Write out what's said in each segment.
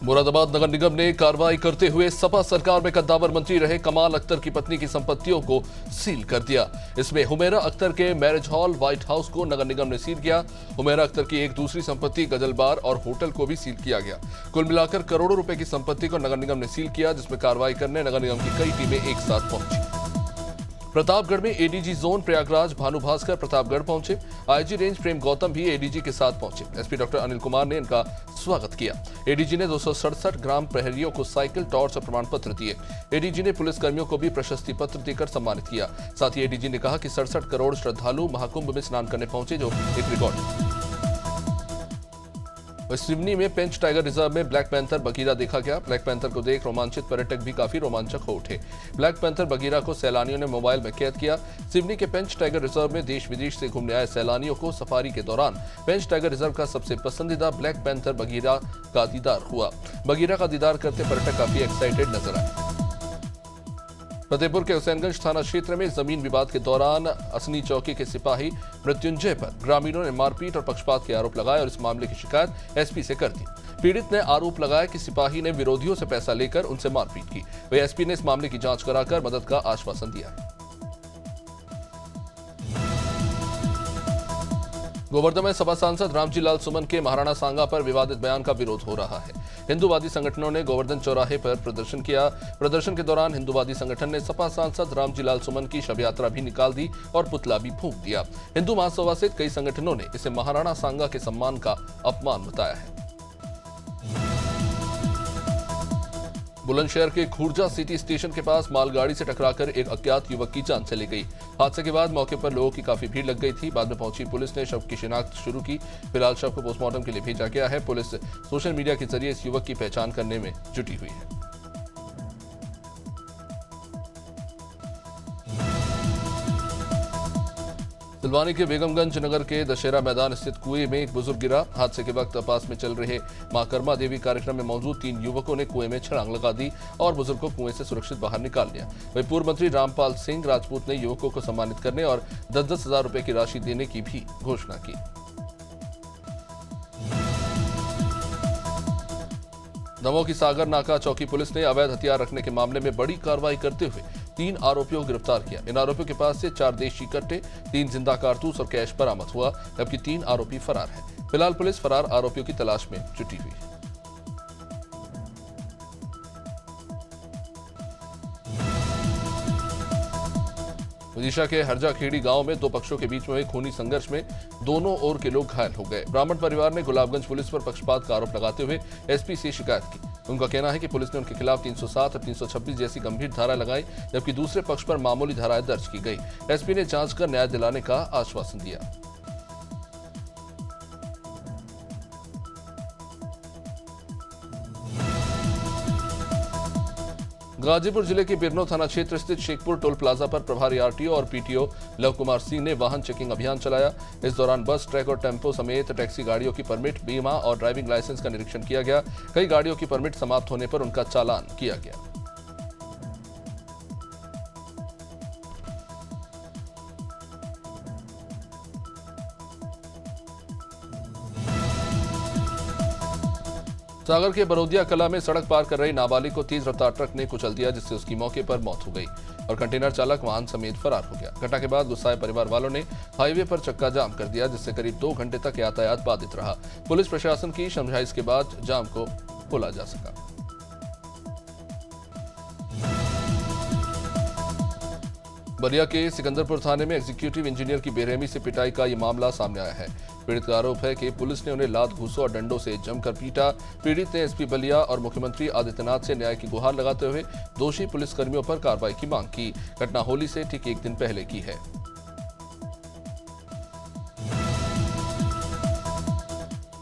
मुरादाबाद नगर निगम ने कार्रवाई करते हुए सपा सरकार में कद्दावर मंत्री रहे कमाल अख्तर की पत्नी की संपत्तियों को सील कर दिया। इसमें हुमैरा अख्तर के मैरिज हॉल, व्हाइट हाउस को नगर निगम ने सील किया। हुमैरा अख्तर की एक दूसरी संपत्ति गजल बार और होटल को भी सील किया गया। कुल मिलाकर करोड़ों रुपए की संपत्ति को नगर निगम ने सील किया, जिसमें कार्रवाई करने नगर निगम की कई टीमें एक साथ पहुंची। प्रतापगढ़ में एडीजी जोन प्रयागराज भानु भास्कर प्रतापगढ़ पहुंचे। आईजी रेंज प्रेम गौतम भी एडीजी के साथ पहुंचे। एसपी डॉक्टर अनिल कुमार ने इनका स्वागत किया। एडीजी ने 267 ग्राम प्रहरियों को साइकिल, टॉर्च और प्रमाण पत्र दिए। एडीजी ने पुलिस कर्मियों को भी प्रशस्ति पत्र देकर सम्मानित किया। साथ ही एडीजी ने कहा कि 67 करोड़ श्रद्धालु महाकुंभ में स्नान करने पहुंचे, जो एक रिकॉर्ड है। सिवनी में पेंच टाइगर रिजर्व में ब्लैक पैंथर बगीरा देखा गया। ब्लैक पैंथर को देख रोमांचित पर्यटक भी काफी रोमांचक हो उठे। ब्लैक पैंथर बगीरा को सैलानियों ने मोबाइल में कैद किया। सिवनी के पेंच टाइगर रिजर्व में देश विदेश से घूमने आए सैलानियों को सफारी के दौरान पेंच टाइगर रिजर्व का सबसे पसंदीदा ब्लैक पैंथर बगीरा का दीदार हुआ। बगीरा का दीदार करते पर्यटक काफी एक्साइटेड नजर आए। फतेहपुर के हुसैनगंज थाना क्षेत्र में जमीन विवाद के दौरान असनी चौकी के सिपाही मृत्युंजय पर ग्रामीणों ने मारपीट और पक्षपात के आरोप लगाए और इस मामले की शिकायत एसपी से कर दी। पीड़ित ने आरोप लगाया कि सिपाही ने विरोधियों से पैसा लेकर उनसे मारपीट की। वहीं एसपी ने इस मामले की जांच कराकर मदद का आश्वासन दिया है। गोवर्धन में सपा सांसद रामजी लाल सुमन के महाराणा सांगा पर विवादित बयान का विरोध हो रहा है। हिंदूवादी संगठनों ने गोवर्धन चौराहे पर प्रदर्शन किया। प्रदर्शन के दौरान हिंदूवादी संगठन ने सपा सांसद रामजी लाल सुमन की शव यात्रा भी निकाल दी और पुतला भी फूंक दिया। हिंदू महासभा सहित कई संगठनों ने इसे महाराणा सांगा के सम्मान का अपमान बताया है। बुलंदशहर के खुर्जा सिटी स्टेशन के पास मालगाड़ी से टकराकर एक अज्ञात युवक की जान चली गई। हादसे के बाद मौके पर लोगों की काफी भीड़ लग गई थी। बाद में पहुंची पुलिस ने शव की शिनाख्त शुरू की। फिलहाल शव को पोस्टमार्टम के लिए भेजा गया है। पुलिस सोशल मीडिया के जरिए इस युवक की पहचान करने में जुटी हुई है। सिलवानी के बेगमगंज नगर के दशहरा मैदान स्थित कुएं में एक बुजुर्ग गिरा। हादसे के वक्त पास में चल रहे मां कर्मा देवी कार्यक्रम में मौजूद 3 युवकों ने कुएं में छलांग लगा दी और बुजुर्ग को कुएं से सुरक्षित बाहर निकाल लिया। वहीं पूर्व मंत्री रामपाल सिंह राजपूत ने युवकों को सम्मानित करने और 10-10 हजार रुपए की राशि देने की भी घोषणा की। दमोह की सागर नाका चौकी पुलिस ने अवैध हथियार रखने के मामले में बड़ी कार्रवाई करते हुए 3 आरोपियों को गिरफ्तार किया। इन आरोपियों के पास से 4 देशी कट्टे, 3 जिंदा कारतूस और कैश बरामद हुआ, जबकि 3 आरोपी फरार हैं। फिलहाल पुलिस फरार आरोपियों की तलाश में जुटी हुई है। विदिशा के हरजाखेड़ी गांव में 2 पक्षों के बीच में हुए खूनी संघर्ष में दोनों ओर के लोग घायल हो गए। ब्राह्मण परिवार ने गुलाबगंज पुलिस पर पक्षपात का आरोप लगाते हुए एसपी से शिकायत की। उनका कहना है कि पुलिस ने उनके खिलाफ 307 और 326 जैसी गंभीर धारा लगाई, जबकि दूसरे पक्ष पर मामूली धाराएं दर्ज की गई। एसपी ने जांच कर न्याय दिलाने का आश्वासन दिया। गाजीपुर जिले के बिरनो थाना क्षेत्र स्थित शेखपुर टोल प्लाजा पर प्रभारी आरटीओ और पीटीओ लव कुमार सिंह ने वाहन चेकिंग अभियान चलाया। इस दौरान बस, ट्रक और टेम्पो समेत टैक्सी गाड़ियों की परमिट, बीमा और ड्राइविंग लाइसेंस का निरीक्षण किया गया। कई गाड़ियों की परमिट समाप्त होने पर उनका चालान किया गया। सागर के बरोदिया कला में सड़क पार कर रही नाबालिग को तेज रफ्तार ट्रक ने कुचल दिया, जिससे उसकी मौके पर मौत हो गई और कंटेनर चालक वाहन समेत फरार हो गया। घटना के बाद गुस्साए परिवार वालों ने हाईवे पर चक्का जाम कर दिया, जिससे करीब 2 घंटे तक यातायात बाधित रहा। पुलिस प्रशासन की समझाइश के बाद जाम को खोला जा सका। बलिया के सिकंदरपुर थाने में एग्जीक्यूटिव इंजीनियर की बेरहमी से पिटाई का ये मामला सामने आया है। पीड़ित का आरोप है कि पुलिस ने उन्हें लात, घूसों और डंडों से जमकर पीटा। पीड़ित ने एसपी बलिया और मुख्यमंत्री आदित्यनाथ से न्याय की गुहार लगाते हुए दोषी पुलिसकर्मियों पर कार्रवाई की मांग की। घटना होली से ठीक 1 दिन पहले की है।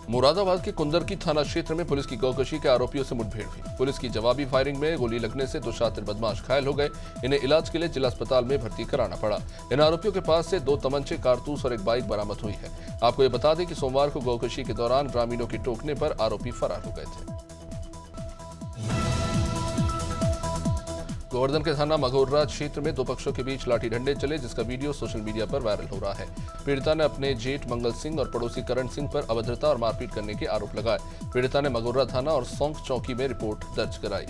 मुरादाबाद के कुंदरकी थाना क्षेत्र में पुलिस की गौकशी के आरोपियों से मुठभेड़ हुई। पुलिस की जवाबी फायरिंग में गोली लगने से 2 शातिर बदमाश घायल हो गए। इन्हें इलाज के लिए जिला अस्पताल में भर्ती कराना पड़ा। इन आरोपियों के पास से 2 तमंचे, कारतूस और एक बाइक बरामद हुई है। आपको ये बता दें कि सोमवार को गौकशी के दौरान ग्रामीणों के टोकने पर आरोपी फरार हो गए थे। गोवर्धन के थाना मघोर्रा क्षेत्र में दो पक्षों के बीच लाठी डंडे चले, जिसका वीडियो सोशल मीडिया पर वायरल हो रहा है। पीड़िता ने अपने जेठ मंगल सिंह और पड़ोसी करण सिंह पर अभद्रता और मारपीट करने के आरोप लगाए। पीड़िता ने मघोर्रा थाना और सौंक चौकी में रिपोर्ट दर्ज कराई।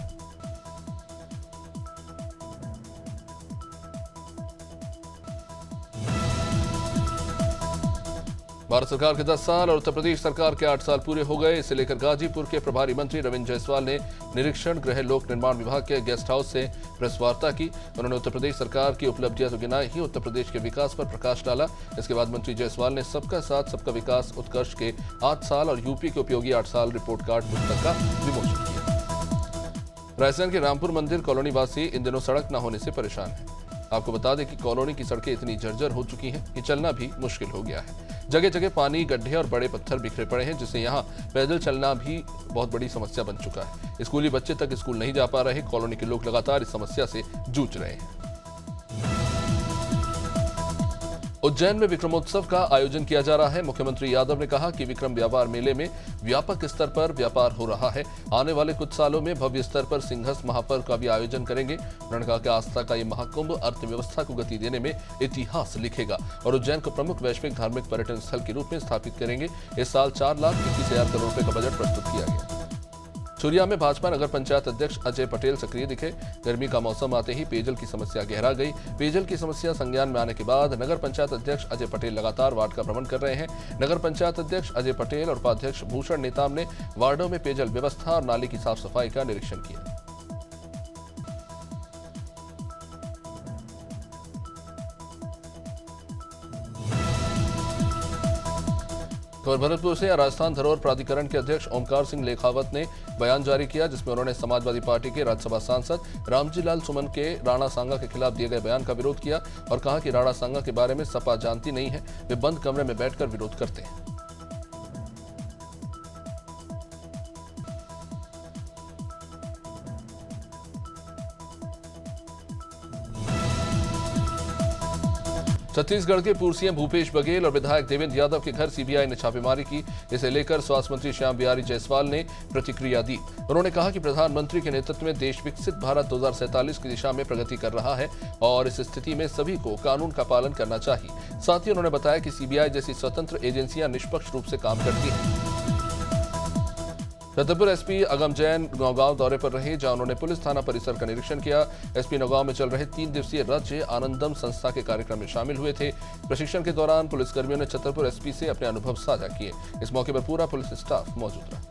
भारत सरकार के 10 साल और उत्तर प्रदेश सरकार के 8 साल पूरे हो गए। इसे लेकर गाजीपुर के प्रभारी मंत्री रविंद्र जायसवाल ने निरीक्षण गृह लोक निर्माण विभाग के गेस्ट हाउस से प्रेस वार्ता की। उन्होंने उत्तर प्रदेश सरकार की उपलब्धियां तो गिनाई ही उत्तर प्रदेश के विकास पर प्रकाश डाला। इसके बाद मंत्री जायसवाल ने सबका साथ सबका विकास उत्कर्ष के 8 साल और यूपी के उपयोगी 8 साल रिपोर्ट कार्ड पुस्तक का विमोचन किया। रायसेन के रामपुर मंदिर कॉलोनी वासी इन दिनों सड़क न होने से परेशान है। आपको बता दें कि कॉलोनी की सड़कें इतनी जर्जर हो चुकी हैं कि चलना भी मुश्किल हो गया है। जगह जगह पानी, गड्ढे और बड़े पत्थर बिखरे पड़े हैं, जिससे यहाँ पैदल चलना भी बहुत बड़ी समस्या बन चुका है। स्कूली बच्चे तक स्कूल नहीं जा पा रहे। कॉलोनी के लोग लगातार इस समस्या से जूझ रहे हैं। उज्जैन में विक्रमोत्सव का आयोजन किया जा रहा है। मुख्यमंत्री यादव ने कहा कि विक्रम व्यापार मेले में व्यापक स्तर पर व्यापार हो रहा है। आने वाले कुछ सालों में भव्य स्तर पर सिंहस्थ महापर्व का भी आयोजन करेंगे। उन्होंने कहा कि आस्था का ये महाकुंभ अर्थव्यवस्था को गति देने में इतिहास लिखेगा और उज्जैन को प्रमुख वैश्विक धार्मिक पर्यटन स्थल के रूप में स्थापित करेंगे। इस साल 4,21,000 करोड़ रुपए का बजट प्रस्तुत किया गया। चुरिया में भाजपा नगर पंचायत अध्यक्ष अजय पटेल सक्रिय दिखे। गर्मी का मौसम आते ही पेयजल की समस्या गहरा गई। पेयजल की समस्या संज्ञान में आने के बाद नगर पंचायत अध्यक्ष अजय पटेल लगातार वार्ड का भ्रमण कर रहे हैं। नगर पंचायत अध्यक्ष अजय पटेल और उपाध्यक्ष भूषण नेताम ने वार्डों में पेयजल व्यवस्था और नाली की साफ सफाई का निरीक्षण किया। खबर भरतपुर से राजस्थान धरोहर प्राधिकरण के अध्यक्ष ओमकार सिंह लेखावत ने बयान जारी किया, जिसमें उन्होंने समाजवादी पार्टी के राज्यसभा सांसद रामजी लाल सुमन के राणा सांगा के खिलाफ दिए गए बयान का विरोध किया और कहा कि राणा सांगा के बारे में सपा जानती नहीं है, वे बंद कमरे में बैठकर विरोध करते हैं। छत्तीसगढ़ के पूर्व सीएम भूपेश बघेल और विधायक देवेंद्र यादव के घर सीबीआई ने छापेमारी की। इसे लेकर स्वास्थ्य मंत्री श्याम बिहारी जायसवाल ने प्रतिक्रिया दी। उन्होंने कहा कि प्रधानमंत्री के नेतृत्व में देश विकसित भारत 2047 की दिशा में प्रगति कर रहा है और इस स्थिति में सभी को कानून का पालन करना चाहिए। साथ ही उन्होंने बताया कि सीबीआई जैसी स्वतंत्र एजेंसियां निष्पक्ष रूप से काम करती हैं। छतरपुर एसपी अगम जैन नौगांव दौरे पर रहे, जहां उन्होंने पुलिस थाना परिसर का निरीक्षण किया। एसपी नौगांव में चल रहे 3 दिवसीय राज्य आनंदम संस्था के कार्यक्रम में शामिल हुए थे। प्रशिक्षण के दौरान पुलिसकर्मियों ने छतरपुर एसपी से अपने अनुभव साझा किए। इस मौके पर पूरा पुलिस स्टाफ मौजूद रहा।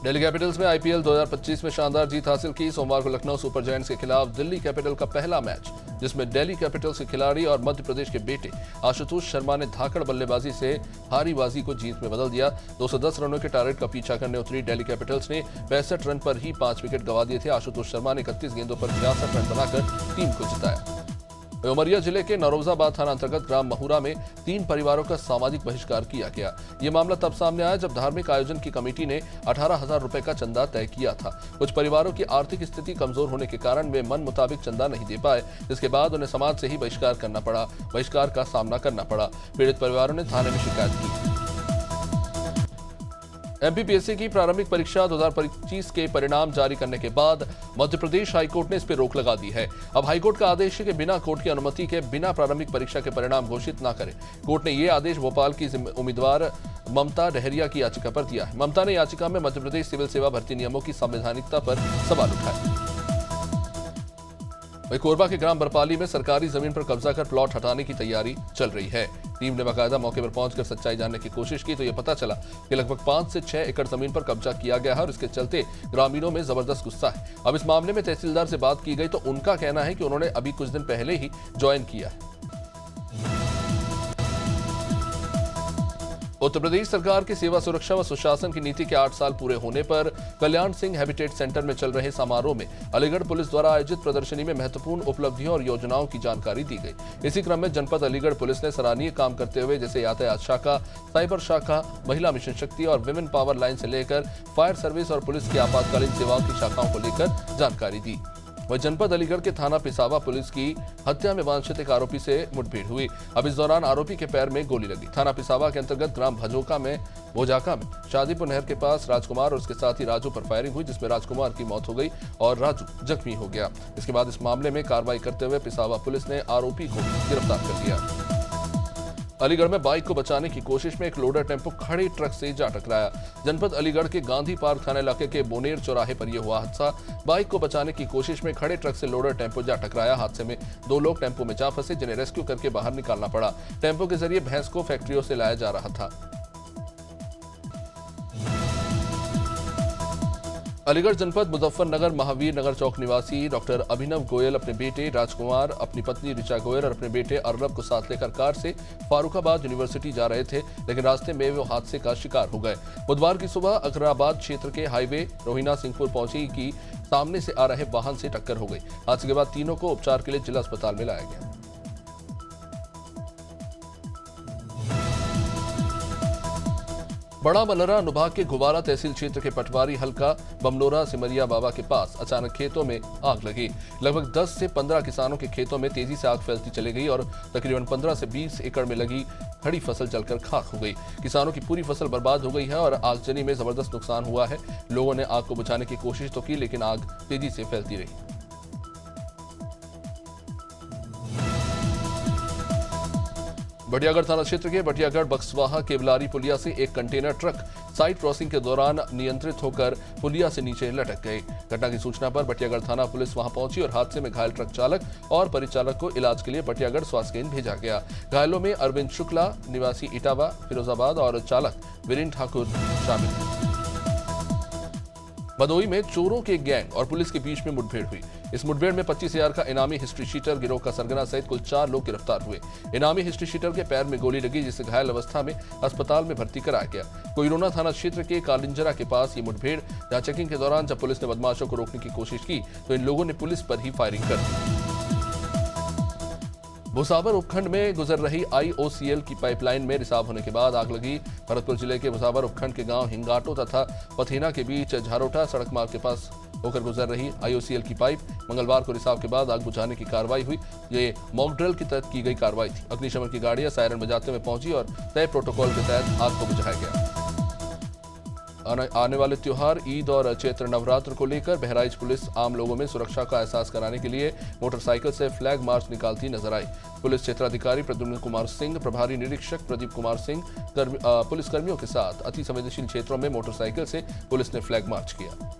दिल्ली कैपिटल्स में आईपीएल 2025 में शानदार जीत हासिल की। सोमवार को लखनऊ सुपर जायंट्स के खिलाफ दिल्ली कैपिटल का पहला मैच, जिसमें दिल्ली कैपिटल्स के खिलाड़ी और मध्य प्रदेश के बेटे आशुतोष शर्मा ने धाकड़ बल्लेबाजी से हारी बाजी को जीत में बदल दिया। 210 रनों के टारगेट का पीछा करने उतरी दिल्ली कैपिटल्स ने 65 रन पर ही 5 विकेट गंवा दिए थे। आशुतोष शर्मा ने 31 गेंदों पर 66 रन बनाकर टीम को जिताया। उमरिया जिले के नौरोजाबाद थाना अंतर्गत ग्राम महुरा में 3 परिवारों का सामाजिक बहिष्कार किया गया। ये मामला तब सामने आया जब धार्मिक आयोजन की कमेटी ने 18,000 रुपए का चंदा तय किया था। कुछ परिवारों की आर्थिक स्थिति कमजोर होने के कारण वे मन मुताबिक चंदा नहीं दे पाए, जिसके बाद उन्हें समाज से ही बहिष्कार का सामना करना पड़ा। पीड़ित परिवारों ने थाने में शिकायत की। एमपीपीएससी की प्रारंभिक परीक्षा 2025 के परिणाम जारी करने के बाद मध्य प्रदेश हाईकोर्ट ने इस पर रोक लगा दी है। अब हाईकोर्ट का आदेश है कि बिना कोर्ट की अनुमति के बिना प्रारंभिक परीक्षा के परिणाम घोषित न करें। कोर्ट ने यह आदेश भोपाल की उम्मीदवार ममता डहरिया की याचिका पर दिया है। ममता ने याचिका में मध्य प्रदेश सिविल सेवा भर्ती नियमों की संवैधानिकता पर सवाल उठाए। वहीं कोरबा के ग्राम बरपाली में सरकारी जमीन पर कब्जा कर प्लॉट हटाने की तैयारी चल रही है। टीम ने बाकायदा मौके पर पहुंचकर सच्चाई जानने की कोशिश की तो यह पता चला कि लगभग 5 से 6 एकड़ जमीन पर कब्जा किया गया है और इसके चलते ग्रामीणों में जबरदस्त गुस्सा है। अब इस मामले में तहसीलदार से बात की गई तो उनका कहना है कि उन्होंने अभी कुछ दिन पहले ही ज्वाइन किया है। उत्तर प्रदेश सरकार की सेवा सुरक्षा व सुशासन की नीति के 8 साल पूरे होने पर कल्याण सिंह हैबिटेट सेंटर में चल रहे समारोह में अलीगढ़ पुलिस द्वारा आयोजित प्रदर्शनी में महत्वपूर्ण उपलब्धियों और योजनाओं की जानकारी दी गई। इसी क्रम में जनपद अलीगढ़ पुलिस ने सराहनीय काम करते हुए जैसे यातायात शाखा, साइबर शाखा, महिला मिशन शक्ति और विमेन पावर लाइन से लेकर फायर सर्विस और पुलिस की आपातकालीन सेवाओं की शाखाओं को लेकर जानकारी दी। वहीं जनपद अलीगढ़ के थाना पिसावा पुलिस की हत्या में वांछित एक आरोपी से मुठभेड़ हुई। अब इस दौरान आरोपी के पैर में गोली लगी। थाना पिसावा के अंतर्गत ग्राम भोजाका में शादीपुर नहर के पास राजकुमार और उसके साथी राजू पर फायरिंग हुई, जिसमें राजकुमार की मौत हो गई और राजू जख्मी हो गया। इसके बाद इस मामले में कार्रवाई करते हुए पिसावा पुलिस ने आरोपी को गिरफ्तार कर लिया। अलीगढ़ में बाइक को बचाने की कोशिश में एक लोडर टेम्पो खड़े ट्रक से जा टकराया। जनपद अलीगढ़ के गांधी पार्क थाना इलाके के बोनेर चौराहे पर यह हुआ हादसा। बाइक को बचाने की कोशिश में खड़े ट्रक से लोडर टेम्पो जा टकराया। हादसे में 2 लोग टेम्पो में जा फंसे, जिन्हें रेस्क्यू करके बाहर निकालना पड़ा। टेम्पो के जरिए भैंस को फैक्ट्रियों से लाया जा रहा था। अलीगढ़ जनपद मुजफ्फरनगर महावीर नगर चौक निवासी डॉक्टर अभिनव गोयल अपने बेटे राजकुमार, अपनी पत्नी ऋचा गोयल और अपने बेटे अर्नब को साथ लेकर कार से फारुखाबाद यूनिवर्सिटी जा रहे थे, लेकिन रास्ते में वो हादसे का शिकार हो गए। बुधवार की सुबह अकराबाद क्षेत्र के हाईवे रोहिना सिंहपुर पहुंचे कि सामने से आ रहे वाहन से टक्कर हो गई। हादसे के बाद तीनों को उपचार के लिए जिला अस्पताल में लाया गया। बड़ा मनरा अनुभाग के गुवारा तहसील क्षेत्र के पटवारी हल्का बमनोरा सिमरिया बाबा के पास अचानक खेतों में आग लगी। लगभग 10 से 15 किसानों के खेतों में तेजी से आग फैलती चली गई और तकरीबन 15 से 20 एकड़ में लगी खड़ी फसल जलकर खाक हो गई। किसानों की पूरी फसल बर्बाद हो गई है और आगजनी में जबरदस्त नुकसान हुआ है। लोगों ने आग को बुझाने की कोशिश तो की, लेकिन आग तेजी से फैलती रही। बटियागढ़ थाना क्षेत्र के बटियागढ़ बक्सवाहा केवलारी पुलिया से एक कंटेनर ट्रक साइड क्रॉसिंग के दौरान नियंत्रित होकर पुलिया से नीचे लटक गई। घटना की सूचना पर बटियागढ़ थाना पुलिस वहां पहुंची और हादसे में घायल ट्रक चालक और परिचालक को इलाज के लिए बटियागढ़ स्वास्थ्य केंद्र भेजा गया। घायलों में अरविंद शुक्ला निवासी इटावा फिरोजाबाद और चालक वीरेन ठाकुर शामिल हैं। भदोई में चोरों के गैंग और पुलिस के बीच में मुठभेड़ हुई। इस मुठभेड़ में 25,000 का इनामी हिस्ट्री शीटर गिरोह का सरगना सहित कुल 4 लोग गिरफ्तार हुए। इनामी हिस्ट्री शीटर के पैर में गोली लगी, जिसे घायल अवस्था में अस्पताल में भर्ती कराया गया। कोइरोना थाना क्षेत्र के कालिंजरा के पास ये मुठभेड़, जहां चेकिंग के दौरान जब पुलिस ने बदमाशों को रोकने की कोशिश की तो इन लोगों ने पुलिस पर ही फायरिंग कर दी। भुसावर उपखंड में गुजर रही IOCL की पाइपलाइन में रिसाव होने के बाद आग लगी। भरतपुर जिले के भुसावर उपखंड के गांव हिंगाटो तथा पथेना के बीच झारोटा सड़क मार्ग के पास होकर गुजर रही IOCL की पाइप मंगलवार को रिसाव के बाद आग बुझाने की कार्रवाई हुई। ये मॉक ड्रिल के तहत की गई कार्रवाई थी। अग्निशमन की गाड़ियां सायरन बजाते हुए पहुंची और तय प्रोटोकॉल के तहत आग को बुझाया गया। आने वाले त्योहार ईद और चैत्र नवरात्र को लेकर बहराइच पुलिस आम लोगों में सुरक्षा का एहसास कराने के लिए मोटरसाइकिल से फ्लैग मार्च निकालती नजर आई। पुलिस क्षेत्राधिकारी प्रद्युम्न कुमार सिंह, प्रभारी निरीक्षक प्रदीप कुमार सिंह, पुलिस कर्मियों के साथ अति संवेदनशील क्षेत्रों में मोटरसाइकिल से पुलिस ने फ्लैग मार्च किया।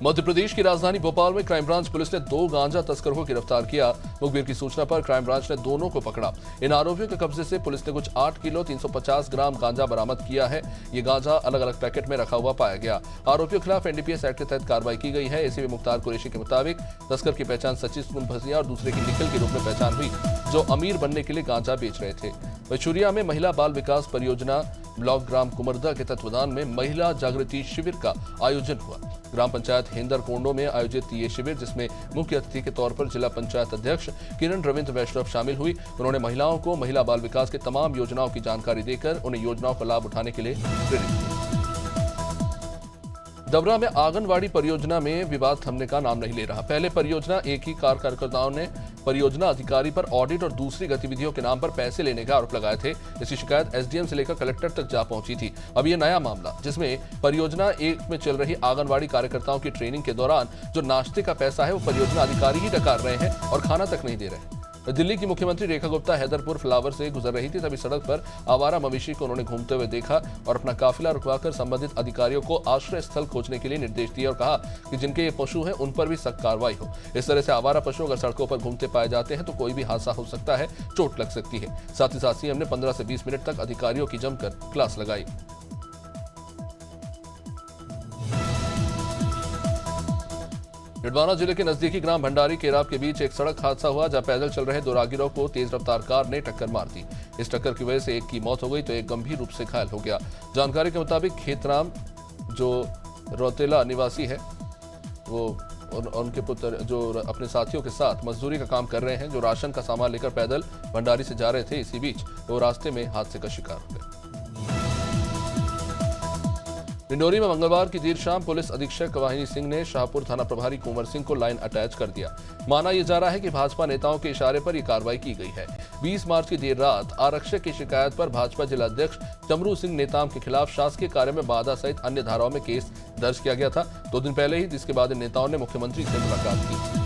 मध्य प्रदेश की राजधानी भोपाल में क्राइम ब्रांच पुलिस ने 2 गांजा तस्करों को गिरफ्तार किया। मुखबिर की सूचना पर क्राइम ब्रांच ने दोनों को पकड़ा। इन आरोपियों के कब्जे से पुलिस ने कुछ 8 किलो 350 ग्राम गांजा बरामद किया है। ये गांजा अलग अलग पैकेट में रखा हुआ पाया गया। आरोपियों के खिलाफ NDPS एक्ट के तहत कार्रवाई की गई है। एसीपी मुख्तार कुरैशी के मुताबिक तस्कर की पहचान सचिन भसिया और दूसरे की निखिल के रूप में पहचान हुई, जो अमीर बनने के लिए गांजा बेच रहे थे। वचुरिया में महिला बाल विकास परियोजना ब्लॉक ग्राम कुमरदा के तत्वाधान में महिला जागृति शिविर का आयोजन हुआ। ग्राम पंचायत हेंदर कोंडो में आयोजित ये शिविर, जिसमें मुख्य अतिथि के तौर पर जिला पंचायत अध्यक्ष किरण रविंद्र वैष्णव शामिल हुई। उन्होंने महिलाओं को महिला बाल विकास के तमाम योजनाओं की जानकारी देकर उन्हें योजनाओं का लाभ उठाने के लिए प्रेरित किया। डबरा में आंगनवाड़ी परियोजना में विवाद थमने का नाम नहीं ले रहा। पहले परियोजना एक ही कार्यकर्ताओं ने परियोजना अधिकारी पर ऑडिट और दूसरी गतिविधियों के नाम पर पैसे लेने का आरोप लगाए थे। इसकी शिकायत SDM से लेकर कलेक्टर तक जा पहुंची थी। अब ये नया मामला, जिसमें परियोजना एक में चल रही आंगनवाड़ी कार्यकर्ताओं की ट्रेनिंग के दौरान जो नाश्ते का पैसा है वो परियोजना अधिकारी ही डकार रहे हैं और खाना तक नहीं दे रहे। दिल्ली की मुख्यमंत्री रेखा गुप्ता हैदरपुर फ्लावर से गुजर रही थी, तभी सड़क पर आवारा मवेशी को उन्होंने घूमते हुए देखा और अपना काफिला रुकवाकर संबंधित अधिकारियों को आश्रय स्थल खोजने के लिए निर्देश दिए और कहा कि जिनके ये पशु हैं उन पर भी सख्त कार्रवाई हो। इस तरह से आवारा पशु अगर सड़कों पर घूमते पाए जाते हैं तो कोई भी हादसा हो सकता है, चोट लग सकती है। साथ ही साथ CM ने 15 से 20 मिनट तक अधिकारियों की जमकर क्लास लगाई। डिडवाना जिले के नजदीकी ग्राम भंडारी केराब के बीच एक सड़क हादसा हुआ, जहां पैदल चल रहे 2 राहगीरों को तेज रफ्तार कार ने टक्कर मार दी। इस टक्कर की वजह से एक की मौत हो गई तो एक गंभीर रूप से घायल हो गया। जानकारी के मुताबिक खेतराम जो रौतेला निवासी है वो उनके पुत्र जो अपने साथियों के साथ मजदूरी का काम कर रहे हैं, जो राशन का सामान लेकर पैदल भंडारी से जा रहे थे। इसी बीच वो रास्ते में हादसे का शिकार हो गए। डिंडोरी में मंगलवार की देर शाम पुलिस अधीक्षक वाहिनी सिंह ने शाहपुर थाना प्रभारी कुंवर सिंह को लाइन अटैच कर दिया। माना यह जा रहा है कि भाजपा नेताओं के इशारे पर यह कार्रवाई की गई है। 20 मार्च की देर रात आरक्षक की शिकायत पर भाजपा जिलाध्यक्ष चमरू सिंह नेताम के खिलाफ शासकीय कार्य में बाधा सहित अन्य धाराओं में केस दर्ज किया गया था 2 दिन पहले ही, जिसके बाद इन नेताओं ने मुख्यमंत्री से मुलाकात की।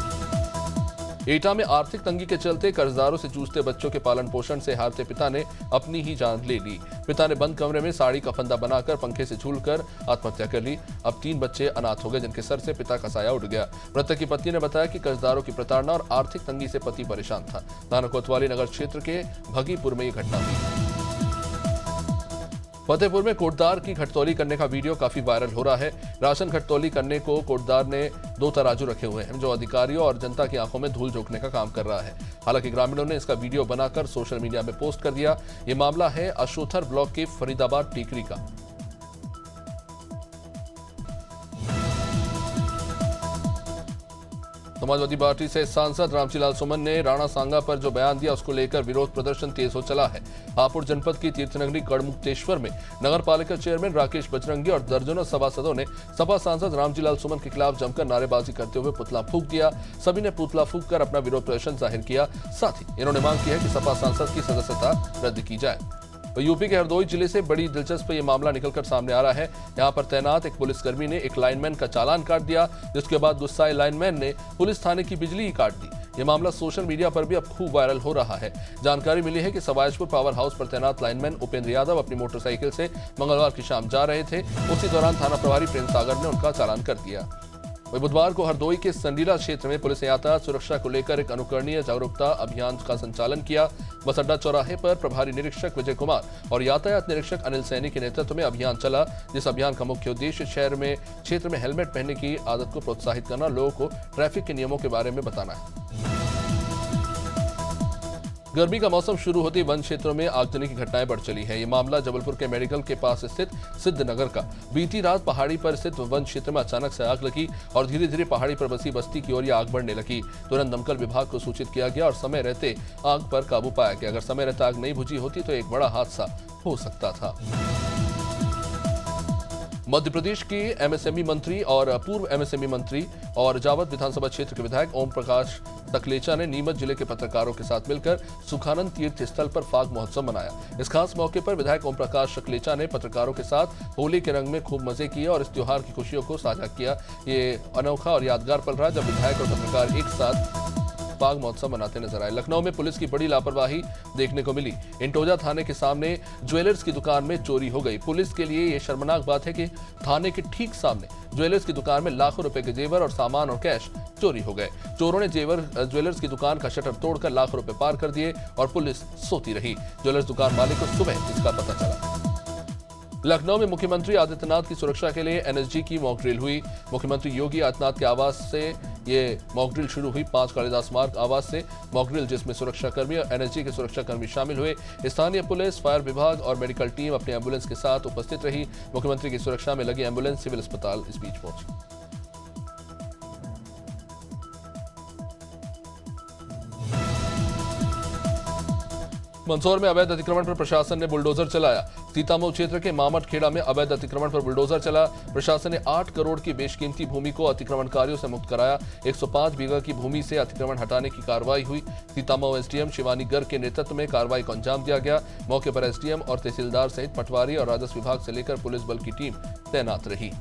एटा में आर्थिक तंगी के चलते कर्जदारों से जूझते बच्चों के पालन पोषण से हारते पिता ने अपनी ही जान ले ली। पिता ने बंद कमरे में साड़ी का फंदा बनाकर पंखे से झूलकर आत्महत्या कर ली। अब 3 बच्चे अनाथ हो गए, जिनके सर से पिता का साया उड़ गया। मृतक की पत्नी ने बताया कि कर्जदारों की प्रताड़ना और आर्थिक तंगी से पति परेशान था। थाना कोतवाली नगर क्षेत्र के भगीपुर में यह घटना हुई। फतेहपुर में कोटदार की घटतौली करने का वीडियो काफी वायरल हो रहा है। राशन घटतौली करने को कोटदार ने 2 तराजू रखे हुए हैं, जो अधिकारियों और जनता की आंखों में धूल झोंकने का काम कर रहा है। हालांकि ग्रामीणों ने इसका वीडियो बनाकर सोशल मीडिया में पोस्ट कर दिया। ये मामला है अशोथर ब्लॉक के फरीदाबाद टीकरी का। समाजवादी पार्टी से सांसद रामचीलाल सुमन ने राणा सांगा पर जो बयान दिया, उसको लेकर विरोध प्रदर्शन तेज हो चला है। हापुड़ जनपद की तीर्थनगरी गढ़मुक्तेश्वर में नगर पालिका चेयरमैन राकेश बजरंगी और दर्जनों सभासदों ने सपा सांसद रामचीलाल सुमन के खिलाफ जमकर नारेबाजी करते हुए पुतला फूंक दिया। सभी ने पुतला फूंक कर अपना विरोध प्रदर्शन जाहिर किया। साथ ही इन्होंने मांग की है कि सपा सांसद की सदस्यता रद्द की जाए। यूपी के हरदोई जिले से बड़ी दिलचस्प ये मामला निकलकर सामने आ रहा है। यहां पर तैनात एक पुलिसकर्मी ने एक लाइनमैन का चालान काट दिया, जिसके बाद गुस्साए लाइनमैन ने पुलिस थाने की बिजली ही काट दी। ये मामला सोशल मीडिया पर भी अब खूब वायरल हो रहा है। जानकारी मिली है कि सवायजपुर पावर हाउस पर तैनात लाइनमैन उपेंद्र यादव अपनी मोटरसाइकिल से मंगलवार की शाम जा रहे थे। उसी दौरान थाना प्रभारी प्रेम सागर ने उनका चालान कर दिया। वही बुधवार को हरदोई के संडीला क्षेत्र में पुलिस ने यातायात सुरक्षा को लेकर एक अनुकरणीय जागरूकता अभियान का संचालन किया। बस अड्डा चौराहे पर प्रभारी निरीक्षक विजय कुमार और यातायात निरीक्षक अनिल सैनी के नेतृत्व में अभियान चला, जिस अभियान का मुख्य उद्देश्य क्षेत्र में हेलमेट पहनने की आदत को प्रोत्साहित करना, लोगों को ट्रैफिक के नियमों के बारे में बताना है। गर्मी का मौसम शुरू होते ही वन क्षेत्रों में आगजनी की घटनाएं बढ़ चली है। ये मामला जबलपुर के मेडिकल के पास स्थित सिद्धनगर का। बीती रात पहाड़ी पर स्थित वन क्षेत्र में अचानक से आग लगी और धीरे धीरे पहाड़ी पर बसी बस्ती की ओर आग बढ़ने लगी। तुरंत दमकल विभाग को सूचित किया गया और समय रहते आग पर काबू पाया गया। अगर समय रहते आग नहीं बुझी होती तो एक बड़ा हादसा हो सकता था। मध्य प्रदेश के एमएसएमई मंत्री और पूर्व एमएसएमई मंत्री और जावद विधानसभा क्षेत्र के विधायक ओम प्रकाश सकलेचा ने नीमच जिले के पत्रकारों के साथ मिलकर सुखानंद तीर्थ स्थल पर फाग महोत्सव मनाया। इस खास मौके पर विधायक ओम प्रकाश सकलेचा ने पत्रकारों के साथ होली के रंग में खूब मजे किए और इस त्योहार की खुशियों को साझा किया। ये अनोखा और यादगार पल रहा जब विधायक और पत्रकार एक साथ फाग महोत्सव मनाते नजर आए। लखनऊ में पुलिस की बड़ी लापरवाही देखने को मिली। इंटोजा थाने के सामने ज्वेलर्स की दुकान में चोरी हो गई। पुलिस के लिए यह शर्मनाक बात है कि थाने के ठीक सामने ज्वेलर्स की दुकान में लाखों रुपए के जेवर और सामान और कैश चोरी हो गए। चोरों ने ज्वेलर्स की दुकान का शटर तोड़कर लाखों रुपए पार कर दिए और पुलिस सोती रही। ज्वेलर्स दुकान मालिक को सुबह इसका पता चला। लखनऊ में मुख्यमंत्री आदित्यनाथ की सुरक्षा के लिए एनएसजी की मॉक ड्रिल हुई। मुख्यमंत्री योगी आदित्यनाथ के आवास से ये मॉक ड्रिल शुरू हुई। 5 कालिदास मार्ग आवास से मॉक ड्रिल, जिसमें सुरक्षाकर्मी और एनएसजी के सुरक्षाकर्मी शामिल हुए। स्थानीय पुलिस, फायर विभाग और मेडिकल टीम अपनी एम्बुलेंस के साथ उपस्थित रही। मुख्यमंत्री की सुरक्षा में लगी एम्बुलेंस सिविल अस्पताल इस बीच पहुंची। मंदसौर में अवैध अतिक्रमण पर प्रशासन ने बुलडोजर चलाया। सीतामऊ क्षेत्र के मामट खेड़ा में अवैध अतिक्रमण पर बुलडोजर चला। प्रशासन ने 8 करोड़ की बेशकीमती भूमि को अतिक्रमणकारियों से मुक्त कराया। 105 बीघा की भूमि से अतिक्रमण हटाने की कार्रवाई हुई। सीतामऊ एसडीएम शिवानी गर्ग के नेतृत्व में कार्रवाई को अंजाम दिया गया। मौके पर एसडीएम और तहसीलदार सहित पटवारी और राजस्व विभाग से लेकर पुलिस बल की टीम तैनात रही।